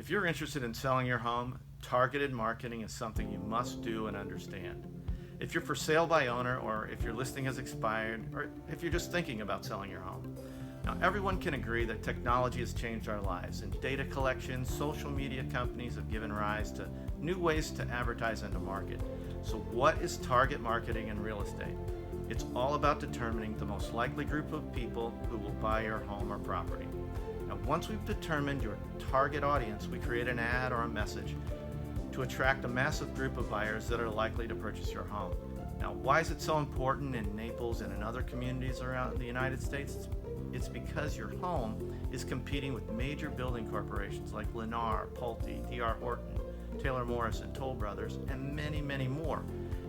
If you're interested in selling your home, targeted marketing is something you must do and understand. If you're for sale by owner, or if your listing has expired, or if you're just thinking about selling your home. Now, everyone can agree that technology has changed our lives, and data collection, social media companies have given rise to new ways to advertise and to market. So, what is target marketing in real estate? It's all about determining the most likely group of people who will buy your home or property. Now, once we've determined your target audience, we create an ad or a message to attract a massive group of buyers that are likely to purchase your home. Now, why is it so important in Naples and in other communities around the United States? It's because your home is competing with major building corporations like Lennar, Pulte, D.R. Horton, Taylor Morrison, Toll Brothers, and many, many more.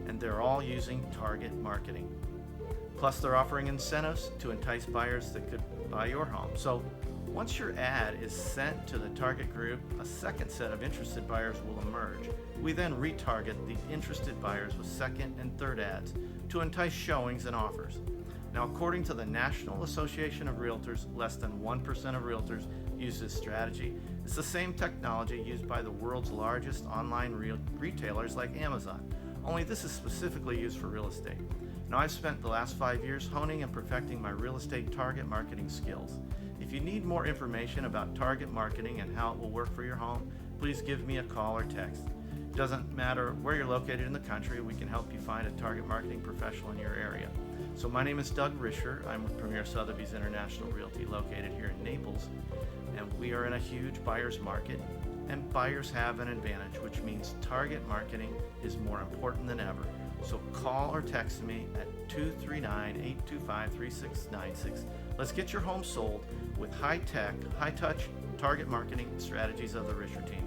And they're all using target marketing. Plus, they're offering incentives to entice buyers that could buy your home. So, once your ad is sent to the target group, a second set of interested buyers will emerge. We then retarget the interested buyers with second and third ads to entice showings and offers. Now, according to the National Association of Realtors, less than 1% of realtors use this strategy. It's the same technology used by the world's largest online retailers like Amazon, only this is specifically used for real estate. Now, I've spent the last 5 years honing and perfecting my real estate target marketing skills. If you need more information about target marketing and how it will work for your home, please give me a call or text. It doesn't matter where you're located in the country, we can help you find a target marketing professional in your area. So my name is Doug Risher. I'm with Premier Sotheby's International Realty located here in Naples, and we are in a huge buyer's market, and buyers have an advantage, which means target marketing is more important than ever. So call or text me at 239-825-3696. Let's get your home sold with high-tech, high-touch target marketing strategies of the Risher team.